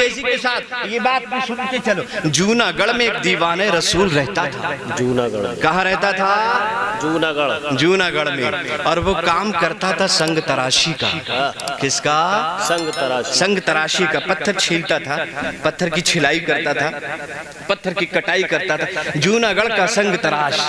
فیضی کے ساتھ یہ بات بھی سن کے چلو. جوناگڑھ میں ایک دیوان رسول رہتا تھا. کہاں رہتا تھا؟ جوناگڑھ میں. اور وہ کام کرتا تھا سنگ تراشی کا. کس کا؟ سنگ تراشی کا. پتھر چھیلتا تھا, پتھر کی چھلائی کرتا تھا, پتھر کی کٹائی کرتا تھا. جوناگڑھ کا سنگ تراش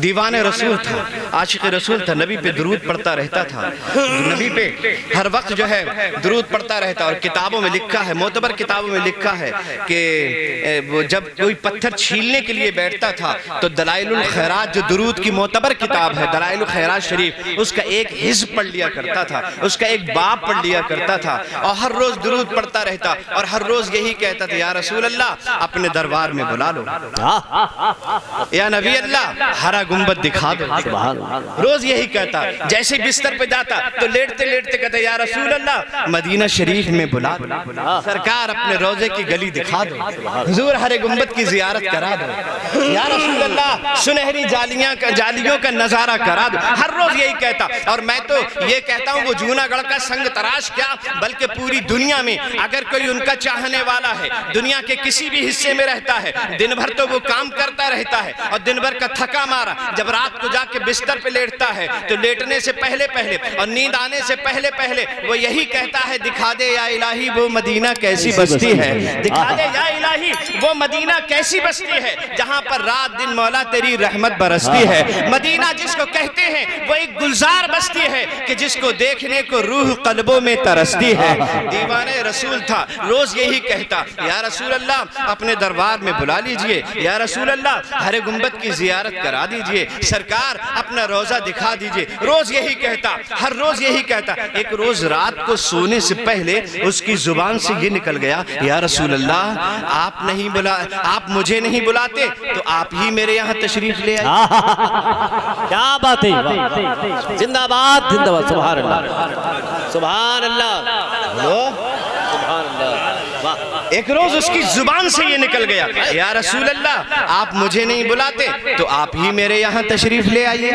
دیوان رسول تھا, عاشق رسول تھا. نبی پہ درود پڑھتا رہتا تھا, نبی پہ ہر وقت جو ہے درود پڑھتا رہتا. اور کتابوں میں لکھا ہے, معتبر کتابوں میں لکھا ہے کہ وہ جب کوئی پتھر چھیلنے کے لیے بیٹھتا تھا تو دلائل الخیرات جو درود کی معتبر کتاب ہے, دلائل الخیرات شریف, اس کا ایک حزب پڑھ لیا کرتا تھا, اس کا ایک باب پڑھ لیا کرتا تھا. اور ہر روز درود پڑھتا رہتا اور ہر روز یہی کہتا تھا, یا رسول اللہ اپنے دربار میں بلا لو, یا نبی اللہ ہرا گنبد دکھا دو. روز یہی کہتا. جیسے بستر پہ جاتا تو لیٹتے لیٹتے کہتا, یا رسول اللہ مدینہ شریف میں بلا دو, سرکار اپنے روزے کی گلی دکھا دو, حضور ہر گنبد کی زیارت کرا دو, یا رسول اللہ سنہری جالیوں کا نظارہ کرا دو. ہر روز یہی کہتا. اور میں تو یہ کہتا ہوں وہ جوناگڑھ کا سنگ تراش کیا بلکہ پوری دنیا میں اگر کوئی ان کا چاہنے والا ہے, دنیا کے کسی بھی حصے میں رہتا ہے, دن بھر تو وہ کام کرتا رہتا ہے اور دن بھر کا تھکا مارا جب رات کو جا کے بستر پہ لیٹتا ہے تو لیٹنے سے پہلے پہلے اور نیند آنے سے پہلے پہلے وہ یہی کہتا ہے, دکھا دے یا الہی وہ مدینہ کیسی بستی ہے, دکھا دے یا الہی وہ مدینہ کیسی بستی ہے جہاں پر رات دن مولا تیری رحمت برستی ہے. مدینہ جس کو کہتے ہیں وہ ایک گلزار بستی ہے کہ جس کو دیکھنے کو روح قلبوں میں ترستی ہے. دیوان رسول تھا, روز یہی کہتا, یا رسول اللہ اپنے دربار میں بلا لیجئے, یا رسول اللہ ہر گنبد کی زیارت کرا دیجئے, سرکار اپنا روزہ دکھا دیجئے. روز یہی کہتا, ہر روز یہی کہتا. ایک روز رات کو سونے سے پہلے اس کی زبان سے یہ نکل گیا, یا رسول اللہ آپ مجھے نہیں بلاتے تو آپ ہی میرے یہاں تشریف لے آئے. کیا بات ہے, زندہ باد, زندہ باد, سبحان اللہ, سبحان اللہ, سبحان اللہ. ایک روز اس کی زبان سے یہ نکل گیا, یا رسول اللہ آپ مجھے نہیں بلاتے تو آپ ہی میرے یہاں تشریف لے آئیے.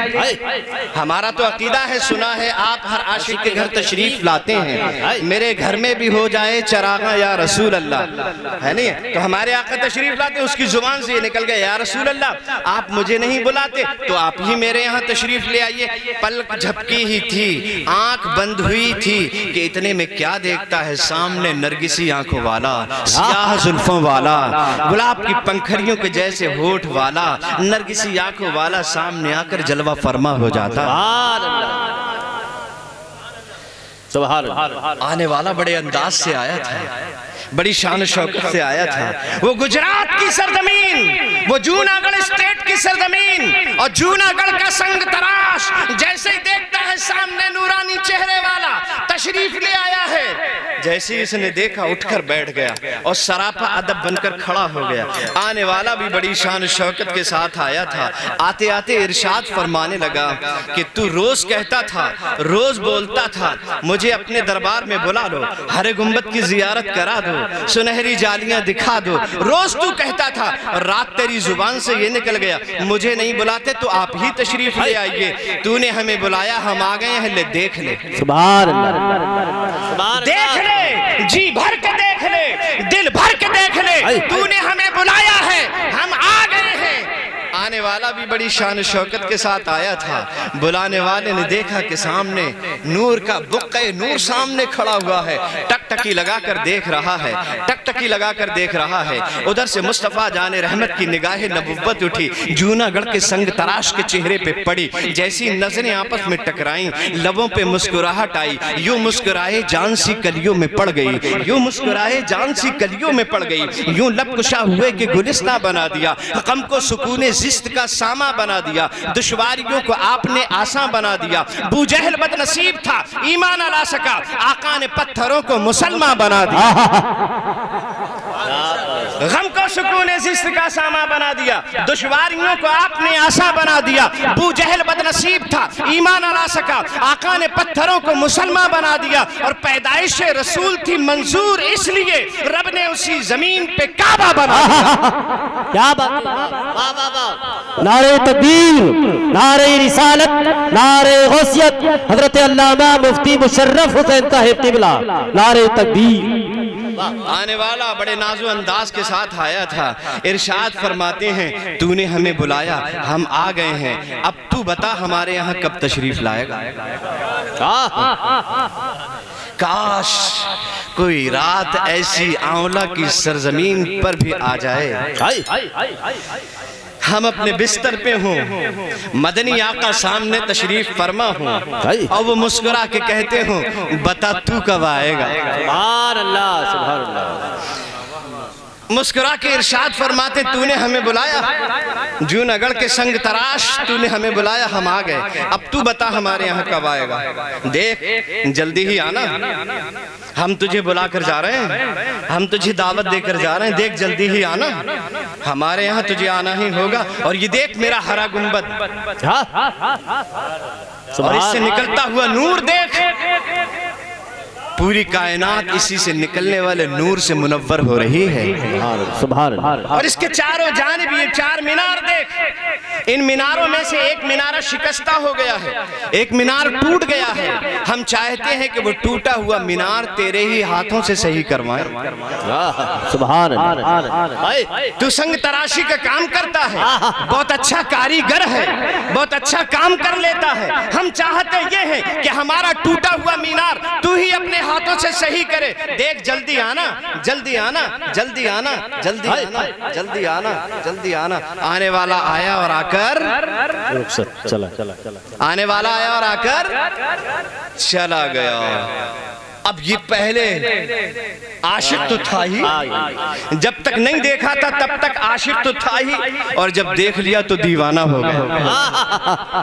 ہمارا تو عقیدہ ہے, سنا ہے آپ ہر عاشق کے گھر تشریف لاتے ہیں, میرے گھر میں بھی ہو جائے چراغاں یا رسول اللہ, ہے نہیں؟ تو ہمارے آقا تشریف لاتے, اس کی زبان سے یہ نکل گیا, یا رسول اللہ آپ مجھے نہیں بلاتے تو آپ ہی میرے یہاں تشریف لے آئیے. پلک جھپکی ہی تھی, آنکھ بند ہوئی تھی کہ اتنے میں کیا دیکھتا ہے سامنے نرگسی آنکھوں والا, سیاہ زلفوں والا, گلاب کی پنکھڑیوں کے جیسے ہونٹ والا, نرگسی آنکھوں والا سامنے آ کر جلوہ فرما ہو جاتا. سبحان اللہ. آنے والا بڑے انداز سے آیا تھا, بڑی شان و شوکت سے آیا تھا. وہ گجرات کی سرزمین, وہ جوناگڑھ اسٹیٹ کی سرزمین اور جوناگڑھ کا سنگ تراش جیسے ہی دیکھتا ہے سامنے نورانی چہرے والا تشریف لے آیا ہے, جیسے ہی اس نے دیکھا اٹھ کر بیٹھ گیا اور سراپا ادب بن کر کھڑا ہو گیا. آنے والا بھی بڑی شان و شوکت کے ساتھ آیا تھا. آتے آتے ارشاد فرمانے لگا کہ تو روز کہتا تھا, روز بولتا تھا, مجھے اپنے دربار میں بلا لو, ہر گنبد کی زیارت کرا دو, سنہری جالیاں دکھا دو. روز تو کہتا تھا اور رات تیری زبان سے یہ نکل گیا, مجھے نہیں بلاتے تو آپ ہی تشریف لے آئیے. تو نے ہمیں بلایا, ہم آ گئے ہیں, لے دیکھ لے, سبحان اللہ, دیکھ لے, جی بھر کے دیکھ لے, دل بھر کے دیکھ لے, تو نے ہمیں بلایا ہے, ہم آ گئے ہیں. آنے والا بھی بڑی شان و شوکت کے ساتھ آیا تھا. بلانے والے نے دیکھا کہ سامنے نور کا بقع نور سامنے کھڑا ہوا ہے, ٹک ٹکی لگا کر دیکھ رہا ہے, ٹک ٹکی لگا کر دیکھ رہا ہے. ادھر سے مصطفیٰ جان رحمت کی نگاہ نبوت اٹھی, جوناگڑھ کے سنگ تراش کے چہرے پہ پڑی. جیسی نظریں آپس میں ٹکرائیں, لبوں پہ مسکراہٹ آئی, یوں مسکرائے جان سی کلیوں میں پڑ گئی, یوں مسکرائے جان سی کلیوں میں پڑ گئی, یوں لب کشا ہوئے کہ گلستہ بنا دیا, غم کو سکون زست کا ساما بنا دیا, دشواریوں کو آپ نے آسان بنا دیا. ابو جہل بد نصیب تھا, ایمان نہ لا سکا, آقا نے پتھروں کو مسلمان بنا دیا. غم کو سکون زست کا ساما بنا دیا, دشواریوں کو آپ نے آسان بنا دیا. ابو جہل بد نصیب تھا, ایمان نہ لا سکا, آقا نے پتھروں کو مسلمان بنا دیا. اور پیدائش رسول تھی منظور, اس لیے رب نے اسی زمین پہ کعبہ بنا دیا. کیا بات, نعرہ تکبیر, نعرہ رسالت, نعرہ غوثیت, حضرت علامہ مفتی مشرف حسین طاہر قبلہ, نعرہ تکبیر. آنے والا بڑے نازو انداز کے ساتھ آیا تھا. ارشاد فرماتے ہیں تو نے ہمیں بلایا, ہم آ گئے ہیں, اب تو بتا ہمارے یہاں کب تشریف لائے گا. کاش کوئی رات ایسی آولا کی سرزمین پر بھی آ جائے, ہم اپنے بستر پہ ہوں, مدنی آقا سامنے تشریف فرما ہوں, اور وہ مسکرا کے کہتے ہوں بتا تو کب آئے گا. سبحان اللہ, سبحان اللہ. مسکرا کے ارشاد فرماتے تو نے ہمیں بلایا, جوناگڑھ کے سنگ تراش تو نے ہمیں بلایا, ہم آ گئے, اب تو بتا ہمارے یہاں کب آئے گا. دیکھ جلدی ہی آنا, ہم تجھے بلا کر جا رہے ہیں, ہم تجھے دعوت دے کر جا رہے ہیں, دیکھ جلدی ہی آنا, ہمارے یہاں تجھے آنا ہی ہوگا. اور یہ دیکھ میرا ہرا گنبد, اور اس سے نکلتا ہوا نور دیکھ, پوری کائنات اسی سے نکلنے والے نور سے منور ہو رہی ہے. سبحان اللہ. اور اس کے چاروں جانب یہ 4 مینار دیکھ, ان میناروں میں سے ایک مینارہ شکستہ ہو گیا ہے, ایک مینار ٹوٹ گیا ہے. ہم چاہتے ہیں کہ وہ ٹوٹا ہوا مینار تیرے ہی ہاتھوں سے صحیح کروائیں. سبحان اللہ. تو سنگ تراشی کا کام کرتا ہے, بہت اچھا کاریگر ہے, بہت اچھا کام کر لیتا ہے. ہم چاہتے یہ ہیں کہ ہمارا ٹوٹا ہوا مینار تو ہی اپنے ہاتھوں سے صحیح کرے. دیکھ جلدی آنا, جلدی آنا, جلدی آنا, جلدی آنا, جلدی آنا, جلدی آنا. آنے والا آیا اور آ کر آنے والا آیا اور آ کر چلا گیا. اب یہ پہلے عاشق تو تھا ہی, جب تک نہیں دیکھا تھا تب تک عاشق تو تھا ہی, اور جب دیکھ لیا تو دیوانہ ہو گیا.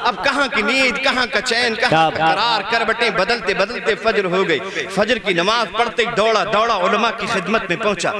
اب کہاں کی نیند, کہاں کا چین, کہاں کا قرار, کربٹیں بدلتے بدلتے فجر ہو گئی. فجر کی نماز پڑھتے دوڑا دوڑا علماء کی خدمت میں پہنچا,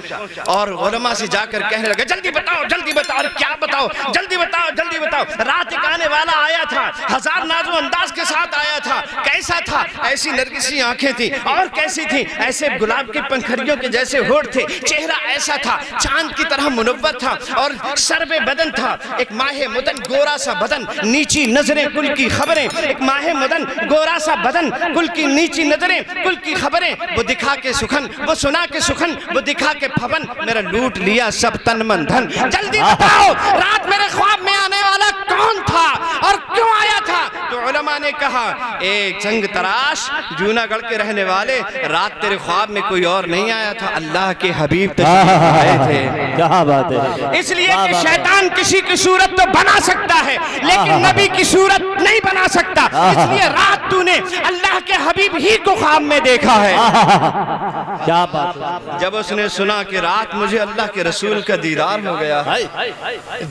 اور علماء سے جا کر کہنے لگا جلدی بتاؤ, جلدی بتاؤ. اور کیا بتاؤ, جلدی بتاؤ, جلدی بتاؤ. رات ایک آنے والا آیا تھا, 1000 ناز و انداز کے ساتھ آیا تھا. کیسا تھا؟ ایسی نرگسی آنکھیں تھی, اور کیسی تھی؟ ایسے گلاب کی پنکھڑیوں کے جیسے ہونٹ تھے. چہرہ ایسا تھا چاند کی طرح منور تھا, اور سرب بدن تھا, ایک ماہ مدن گورا سا بدن, نیچی نظریں کل کی خبریں. ایک ماہ مدن گورا سا بدن, کل کی نیچی نظریں, کل کی خبریں. وہ دکھا کے سخن, وہ سنا کے سخن, وہ دکھا کے پھون, میرا لوٹ لیا سب تن من دھن. جلدی بتاؤ رات میرے خواب میں آنے والا کون تھا اور کیوں آیا تھا؟ تو علماء نے کہا ایک سنگ تراش جوناگڑھ کے رہنے والے, رات تیرے خواب میں کوئی اور نہیں آیا تھا, اللہ کے حبیب تشریف آئے تھے. کیا بات ہے. اس لیے کہ شیطان کسی کی صورت تو بنا سکتا ہے لیکن نبی کی صورت نہیں بنا سکتا. اس لیے رات تو نے اللہ کے حبیب ہی کو خواب میں دیکھا ہے. کیا بات ہے. جب اس نے سنا کہ رات مجھے اللہ کے رسول کا دیدار ہو گیا,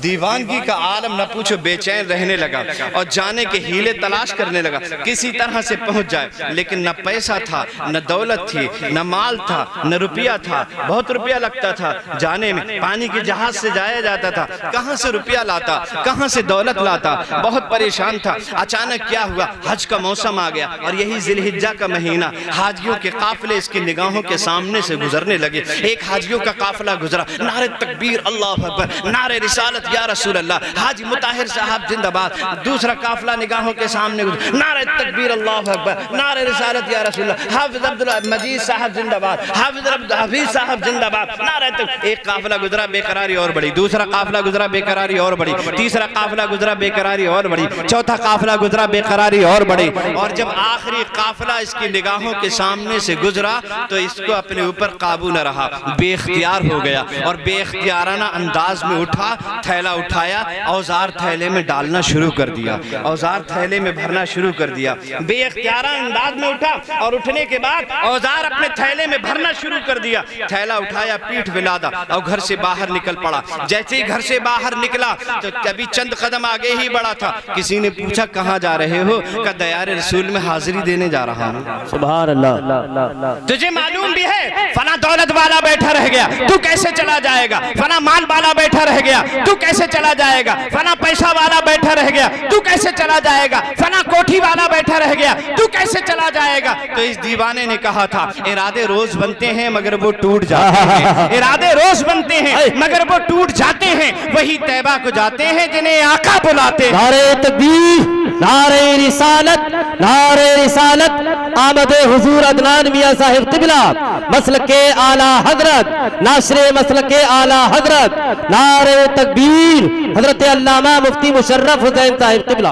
دیوانگی کا عالم نہ پوچھو, بے چین رہنے لگا اور جانے کے ہیلے تلاش کرنے لگا کسی طرح سے پہنچ جائے. لیکن نہ پیسہ تھا, نہ دولت تھی, نہ مال تھا, نہ روپیہ تھا. بہت روپیہ لگتا تھا جانے میں, پانی کے جہاز سے جایا جاتا تھا, کہاں سے روپیہ لاتا, کہاں سے دولت لاتا. بہت پریشان تھا. اچانک کیا ہوا, حج کا موسم آ گیا, اور یہی ذی الحجہ کا مہینہ. حاجیوں کے قافلے اس کی نگاہوں کے سامنے سے گزرنے لگے. ایک حاجیوں کا قافلہ گزرا, نعرہ تکبیر اللہ اکبر, نعرہ رسالت یا رسول اللہ, حاجی مطہر صاحب زندہ باد. دوسرا قافلہ نگاہوں کے سامنے گزرا, نعرہ تکبیر اللہ اکبر, نعرہ رسالت یا رسول اللہ, حافظ عبدالمجید صاحب زندہ باد, حافظ حفیظ صاحب زندہ باد, نعرہ تکبیر. ایک قافلہ گزرا بے قراری اور بڑی, دوسرا قافلہ گزرا بے قراری اور بڑی, تیسرا قافلہ گزرا بے قراری اور بڑی, چوتھا قافلہ گزرا بے قراری اور بڑی. اور جب آخری قافلہ اس کی نگاہوں کے سامنے سے گزرا تو اس کو اپنے اوپر قابو نہ رہا, بے اختیار ہو گیا, اور بے اختیارانہ انداز میں اٹھا, تھیلا اٹھایا, اوزار تھیلے میں ڈالنا شروع کر دیا, اوزار تھیلے میں بھرنا شروع کر دیا. بے اختیارانہ انداز میں اٹھا, اور اٹھنے کے بعد اوزار اپنے تھیلے میں بھرنا شروع کر دیا. تھیلا اٹھایا, پیٹھ ولادا, اور گھر سے باہر نکل پڑا. جیسے ہی گھر سے باہر نکلا تو کبھی چند قدم آگے ہی بڑھا تھا. کسی نے پوچھا کہاں جا رہے ہو؟ کہ دیار رسول میں حاضری دینے جا رہا ہوں. سبحان اللہ. تجھے معلوم بھی ہے فلاں دولت والا بیٹھا رہ گیا, تو کیسے چلا جائے گا؟ فلاں مال والا بیٹھا رہ گیا, تو کیسے چلا جائے گا؟ فلاں پیسہ والا بیٹھا رہ گیا, تو کیسے چلا جائے گا؟ فلاں कोठी वाला बैठा रह गया, तू कैसे चला जाएगा? तो इस दीवाने ने कहा था, इरादे रोज बनते हैं मगर वो टूट जाते हैं, इरादे रोज बनते हैं मगर वो टूट जाते हैं, वही तैबा को जाते हैं जिन्हें आका बुलाते हैं। नारे तकबीर, नारे रिसालत, नारे रिसालत, आमदे हुजूर अदनान मियां साहिब क़िबला, मसलके आला हजरत, नाशरे मसलके आला हजरत, नारे तकबीर, हजरत अल्लामा मुफ्ती मुशर्रफ हुसैन साहिब क़िबला।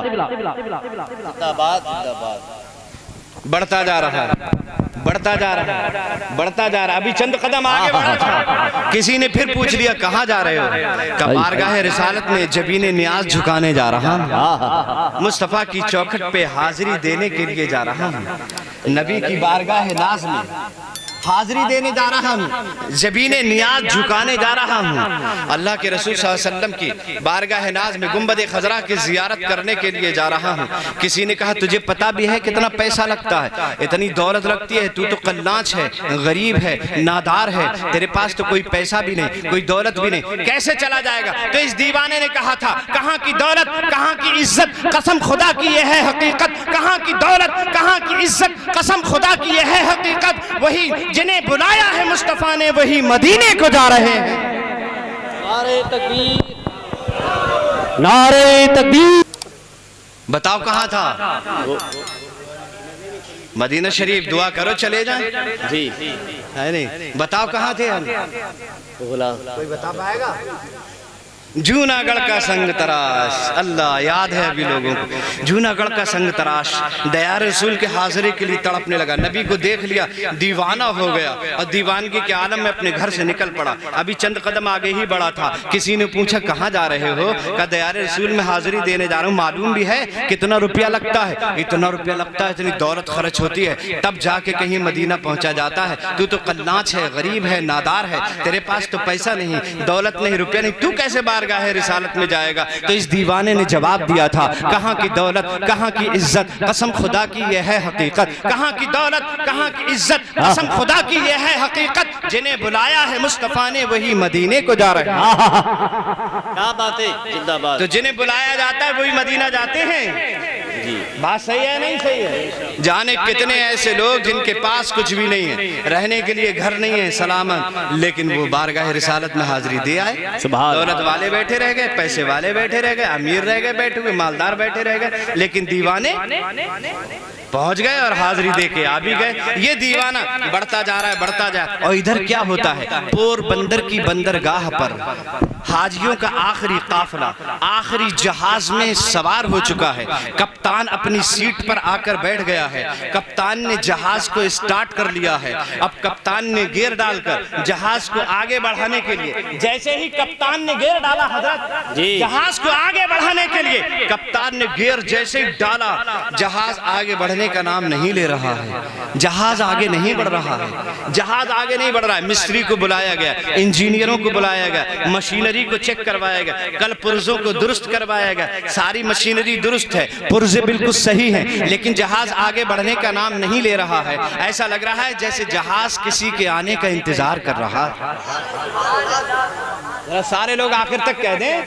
जिंदाबाद, जिंदाबाद। बढ़ता जा रहा है, बढ़ता जा रहा है, बढ़ता जा रहा है। अभी चंद कदम आगे बढ़ा था, किसी ने फिर पूछ लिया कहाँ जा रहे हो? कब बारगाह रिसालत में जबीने नियाज झुकाने जा रहा हूँ, मुस्तफ़ा की चौखट पे हाजिरी देने के लिए जा रहा हूँ, नबी की बारगाह नाज में हाजिरी देने जा रहा हूँ, जबीने नियाज झुकाने जा रहा हूँ, अल्लाह के रसूल सल्लल्लाहु अलैहि वसल्लम की बारगाह नाज में गुंबद खजरा की जियारत करने के लिए जा रहा हूँ। किसी ने कहा तुझे पता भी है कितना पैसा लगता है? इतनी दौलत लगती है, तू तो कल्लाच है, गरीब है, नादार है, तेरे पास तो कोई पैसा भी नहीं, कोई दौलत भी नहीं, कैसे चला जाएगा? तो इस दीवाने ने कहा था, कहाँ की दौलत, कहाँ की इज्जत, कसम खुदा की ये है हकीकत, कहाँ की दौलत, कहाँ की इज्जत, कसम खुदा की ये है हकीकत, वही जिन्हें बुलाया है मुस्तफा ने वही मदीने को जा रहे हैं। नारे तकबीर, नारे तकबीर। बताओ कहाँ था? मदीना शरीफ, दुआ करो चले जाएं। जी है नहीं? बताओ कहाँ थे हम? बोला कोई बता पाएगा? जूनागढ़ का संग तराश, अल्लाह याद है अभी लोगों को, जूनागढ़ का संग तराश, दया रसूल के हाजिरी के लिए तड़पने लगा, नबी को देख लिया, दीवाना हो गया और दीवानगी के आलम में अपने घर से निकल पड़ा। अभी चंद कदम आगे ही बढ़ा था, किसी ने पूछा कहाँ जा रहे हो? कहा दया रसूल में हाजिरी देने जा रहा हूँ। मालूम भी है कितना रुपया लगता है? इतना रुपया लगता है, इतनी दौलत खर्च होती है, तब जाके कहीं मदीना पहुंचा जाता है। तू तो कल्लाच है, गरीब है, नादार है, तेरे पास तो पैसा नहीं, दौलत नहीं, रुपया नहीं, तू कैसे बारगाह रिसालत में जाएगा? तो इस दीवाने ने जवाब दिया था, कहाँ की दौलत, कहाँ की इज्जत, कसम खुदा की यह है हकीकत, कहाँ की दौलत, कहाँ की इज्जत, कसम खुदा की यह है हकीकत, जिन्हें बुलाया है मुस्तफा ने वही मदीने को जा रहे हैं। क्या बात है, जिंदाबाद। तो जिन्हें बुलाया जाता है वही मदीना जाते हैं। जी बात सही है नहीं सही है? जाने कितने ऐसे लोग जिनके पास कुछ भी नहीं है, रहने के लिए घर नहीं है सलामत, लेकिन वो बारगाह रिसालत में हाजिरी दे आए। दौलत वाले बैठे रह गए, पैसे वाले बैठे रह गए, अमीर रह गए बैठे हुए, मालदार बैठे रह गए, लेकिन दीवाने पहुंच गए और हाजिरी दे के आ भी गए। ये दीवाना बढ़ता जा रहा है, बढ़ता जा रहा है। और इधर क्या होता है? पोरबंदर की बंदरगाह पर हाजियों का आखिरी काफिला आखिरी जहाज में सवार हो चुका है। कप्तान अपनी सीट पर आकर बैठ गया है, कप्तान ने जहाज को स्टार्ट कर लिया है। अब कप्तान ने गियर डालकर जहाज को आगे बढ़ाने के लिए, जैसे ही कप्तान ने गियर डाला हजरत, जहाज को आगे बढ़ाने के लिए कप्तान ने गियर जैसे ही डाला, जहाज आगे बढ़ने का नाम नहीं ले रहा है, जहाज आगे नहीं बढ़ रहा है, जहाज आगे नहीं बढ़ रहा है। मिस्त्री को बुलाया गया, इंजीनियरों को बुलाया गया, मशीनरी को चेक करवाया गया, कल पुर्जों को दुरुस्त करवाया गया, सारी मशीनरी दुरुस्त है, पुर्जे बिल्कुल सही हैं, लेकिन जहाज आगे बढ़ने का नाम नहीं ले रहा है। ऐसा लग रहा है जैसे जहाज किसी के आने का इंतजार कर रहा है। सारे लोग आखिर तक कह दें,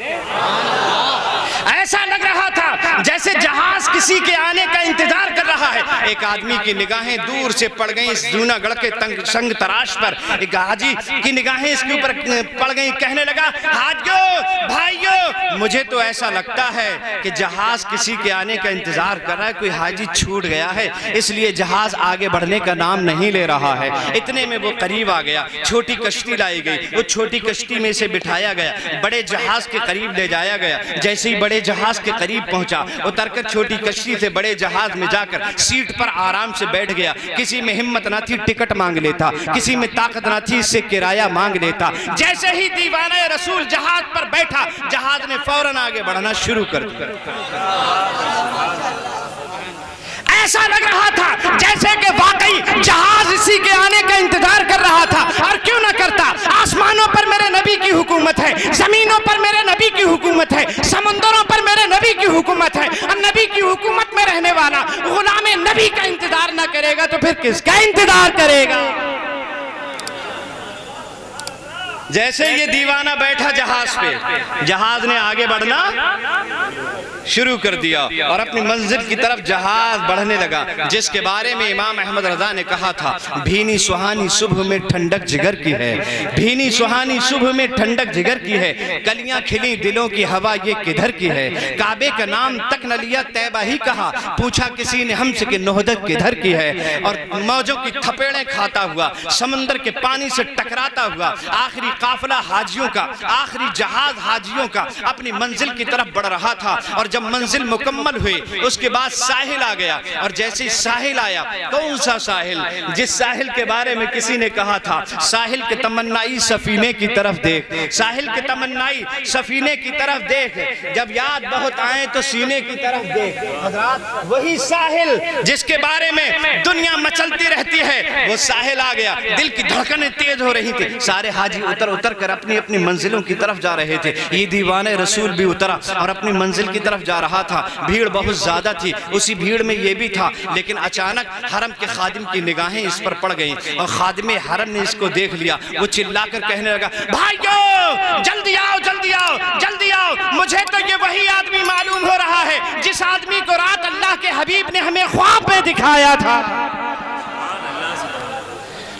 ऐसा लग रहा था जैसे जहाज किसी के आने का इंतजार कर रहा है। एक आदमी की निगाहें दूर से पड़ गईं इस जूनागढ़ के संग तराश पर, एक हाजी की निगाहें इसके ऊपर पड़ गईं, कहने लगा हाजियों भाइयों, मुझे तो ऐसा लगता है कि जहाज किसी के आने का इंतजार कर रहा है, कोई हाजी छूट गया है इसलिए जहाज आगे बढ़ने का नाम नहीं ले रहा है। इतने में वो करीब आ गया, छोटी कश्ती लाई गई, वो छोटी कश्ती में से बिठाया गया, बड़े जहाज के करीब ले जाया गया। जैसे ही बड़े जहाज के करीब पहुंचा, उतरकर छोटी कश्ती से बड़े जहाज में जाकर सीट पर आराम से बैठ गया। किसी में हिम्मत ना थी टिकट मांग लेता, किसी में ताकत ना थी इससे किराया मांग लेता। जैसे ही दीवाना रसूल जहाज पर बैठा, जहाज ने फौरन आगे बढ़ना शुरू कर दिया। ऐसा लग रहा था जैसे कि वाकई जहाज इसी के आने का इंतजार कर रहा था। और क्यों ना करता, आसमानों पर मेरे नबी की हुकूमत है, जमीनों पर मेरे नबी की हुकूमत है, समुद्रों पर मेरे नबी की हुकूमत है। और नबी की हुकूमत में रहने वाला गुलाम नबी का इंतजार ना करेगा तो फिर किसका इंतजार करेगा? जैसे ये दीवाना बैठा जहाज पे, जहाज ने आगे बढ़ना शुरू कर दिया और अपनी मंजिल की तरफ जहाज बढ़ने लगा, जिसके बारे में इमाम अहमद रजा ने कहा था, भीनी सुहानी सुबह में ठंडक जिगर की है, भीनी सुहानी सुबह में ठंडक जिगर की है, कलियां खिली दिलों की हवा ये किधर की है, काबे का नाम तक न लिया तैबा ही कहा, पूछा किसी ने हमसे कि नोहदत किधर की है, और मौजों की थपेड़ें खाता हुआ, समंदर के पानी से टकराता हुआ, आखिरी काफिला हाजियों का, आखिरी जहाज हाजियों का अपनी मंजिल की तरफ बढ़ रहा था। और जब मंजिल मुकम्मल हुई उसके बाद साहिल आ गया, और जैसे साहिल आया, कौन सा साहिल, जिस साहिल के बारे में किसी ने कहा था, साहिल के तमन्नाई सफीने की तरफ देख, साहिल के तमन्नाई सफीने की तरफ देख, जब याद बहुत आए तो सीने की तरफ देख। हज़रात, वही साहिल जिसके बारे में दुनिया मचलती रहती है, वो साहिल आ गया। दिल की धड़कनें तेज हो रही थी, सारे हाजी उतर उतर कर अपनी अपनी मंजिलों की तरफ जा रहे थे। ये दीवाने रसूल भी उतरा और अपनी मंजिल की तरफ जा रहा था। भीड़ बहुत ज्यादा थी, उसी भीड़ में ये भी था, लेकिन अचानक हरम के खादिम की निगाहें इस पर पड़ गईं और खादिम हरम ने इसको देख लिया। वो चिल्लाकर कहने लगा, भाइयों जल्दी आओ, जल्दी आओ, जल्दी आओ, मुझे तो ये वही आदमी मालूम हो रहा है जिस आदमी को रात अल्लाह के हबीब ने हमें ख्वाब में दिखाया था।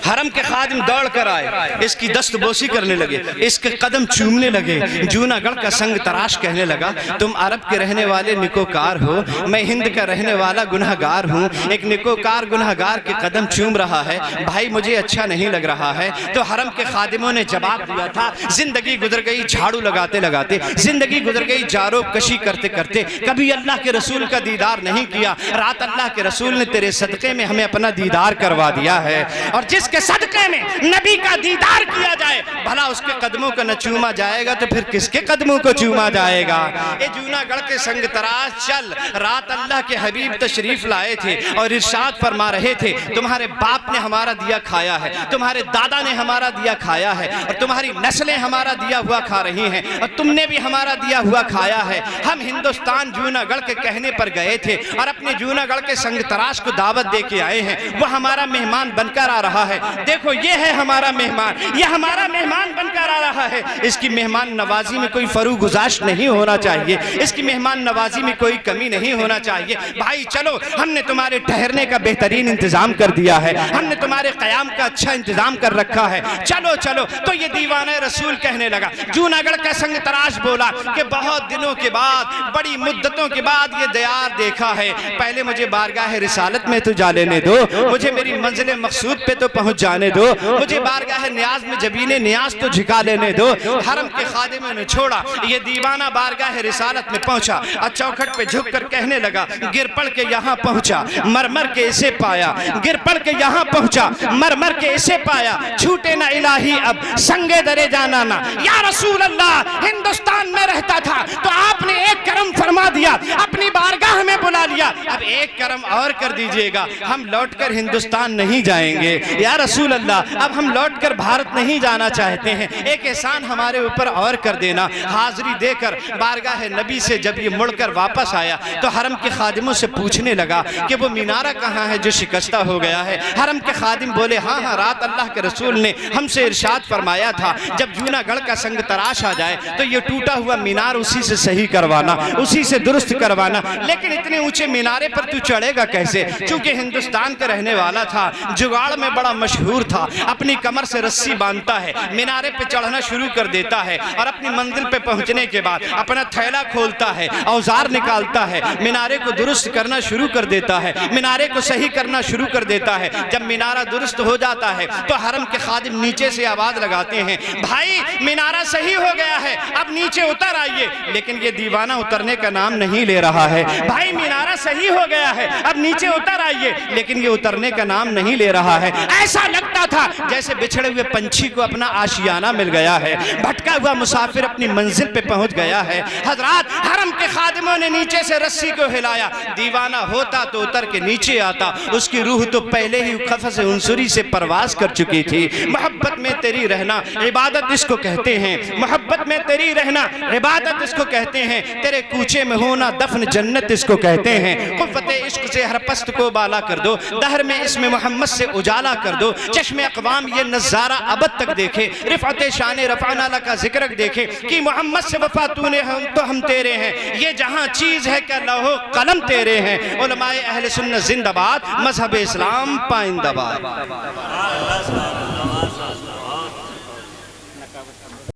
हरम के खादिम दौड़ कर आए, इसकी दस्तबोसी करने लगे, इसके कदम चूमने लगे। जूनागढ़ का संग तराश कहने लगा, तुम अरब के रहने वाले निकोकार हो, मैं हिंद का रहने वाला गुनहगार हूँ। एक निकोकार गुनहगार के कदम चूम रहा है, भाई मुझे अच्छा नहीं लग रहा है। तो हरम के खादिमों ने जवाब दिया था, जिंदगी गुजर गई झाड़ू लगाते लगाते, जिंदगी गुजर गई जारो कशी करते करते, कभी अल्लाह के रसूल का दीदार नहीं किया। रात अल्लाह के रसूल ने तेरे सदक़े में हमें अपना दीदार करवा दिया है, और जिसके सदक़े में नबी का दीदार किया जाए, भला उसके कदमों को न चूमा जाएगा तो फिर किसके कदमों को चूमा जाएगा। ये जूनागढ़ के संग तराश चल, रात अल्लाह के हबीब तशरीफ लाए थे और इरशाद फरमा रहे थे, तुम्हारे बाप ने हमारा दिया खाया है, तुम्हारे दादा ने हमारा दिया खाया है, और तुम्हारी नस्लें हमारा दिया हुआ खा रही हैं, और तुमने भी हमारा दिया हुआ खाया है। हम हिंदुस्तान जूनागढ़ के कहने पर गए थे और अपने जूनागढ़ के संग तराश को दावत दे के आए हैं, वो हमारा मेहमान बनकर आ रहा है। देखो ये है हमारा मेहमान, ये हमारा मेहमान बनकर आ रहा है। इसकी मेहमान नवाजी में कोई फरू गुजाश नहीं होना चाहिए, इसकी मेहमान नवाजी में कोई कमी नहीं होना चाहिए। भाई चलो, हमने तुम्हारे ठहरने का बेहतरीन इंतजाम कर दिया है, हमने तुम्हारे क़याम का अच्छा इंतजाम कर रखा है, चलो चलो। तो ये दीवाने रसूल कहने लगा। जूनागढ़ का संग तराश बोला कि बहुत दिनों के बाद, बड़ी मुद्दतों के बाद ये दयार देखा है, पहले मुझे बारगाह रिसालत में तो जा लेने दो, मुझे मेरी मंजिल मकसूद पे तो पहुंच जाने दो, मुझे बारगाह नियाज में जबीने नियाज तो झुका लेने दो। हरम के खादिमों ने छोड़ा, ये दीवाना बारगाह रिसालत में पहुंचा और चौखट पे झुक कर कहने लगा, गिर पड़ के यहाँ पहुंचा, मरमर के इसे पाया, गिर पड़ के यहाँ पहुंचा, मरमर के इसे पाया, छूटे ना इलाही अब संगे दरे जाना ना। या रसूल अल्लाह, हिंदुस्तान में रहता था तो आपने एक करम फरमा दिया, अपनी बारगाह में बुला लिया, अब एक करम और कर दीजिएगा, हम लौटकर हिंदुस्तान नहीं जाएंगे। या रसूल अल्लाह, अब हम लौटकर भारत नहीं जाना चाहते हैं, एक एहसान हमारे ऊपर और कर देना। हाजिरी देकर बारगाह नबी से जब ये मुड़कर वापस आया तो हरम के खादिमों से पूछने लगा कि वो मीनारा कहाँ है जो शिकस्ता हो गया है। हरम के खादिम बोले, हाँ हाँ, रात अल्लाह के रसूल ने हमसे इरशाद फरमाया था, जब जूनागढ़ का संग तराश आ जाए तो ये टूटा हुआ मीनार उसी से सही करवाना, उसी से दुरुस्त करवाना। लेकिन इतने ऊंचे मीनारे पर तू चढ़ेगा कैसे? चूंकि हिंदुस्तान का रहने वाला था, जुगाड़ में बड़ा मशहूर था, अपनी कमर से रस्सी बांधता है, मीनारे पे चढ़ना शुरू कर देता है, और अपनी मंजिल पे पहुंचने के बाद अपना थैला खोलता है, औजार निकालता है, मीनारे को दुरुस्त करना शुरू कर देता है, मीनारे को सही करना शुरू कर देता है। जब मीनारा दुरुस्त हो जाता है तो हरम के खादिम नीचे से आवाज लगाते हैं, भाई मीनारा सही हो गया है, अब नीचे उतर आइए। लेकिन ये दीवाना उतरने का नाम नहीं ले रहा है। भाई मीनारा सही हो गया है, अब नीचे उतर आइए, लेकिन ये उतरने का नाम नहीं ले रहा है। ऐसा लगता था जैसे बिछड़े हुए पंछी को अपना आशियाना मिल गया है, भटका हुआ मुसाफिर अपनी मंजिल पे पहुंच गया है। हजरात, हरम के खादिमों ने नीचे से रस्सी को हिलाया, दीवाना होता तो उतर के नीचे आता, उसकी रूह तो पहले ही क़फ़स उनसुरी से परवास कर चुकी थी। मोहब्बत में तेरी रहना इबादत इसको कहते हैं, मोहब्बत में तेरी रहना इबादत इसको कहते हैं, तेरे कूचे में होना दफन जन्नत इसको कहते हैं। क़ुव्वत इश्क से हर पस्त को बाला कर दो, दहर में इसमें मोहम्मद से उजाला कर दो, چشم اقوام یہ نظارہ ابد تک دیکھے، رفعت شان رفعنا لک ذکرک دیکھے کہ محمد سے وفا تو نے تو ہم تیرے ہیں، یہ جہاں چیز ہے کہ لوح و قلم تیرے ہیں۔ علماء اہل سنت زندہ باد، مذہب اسلام پائندہ باد۔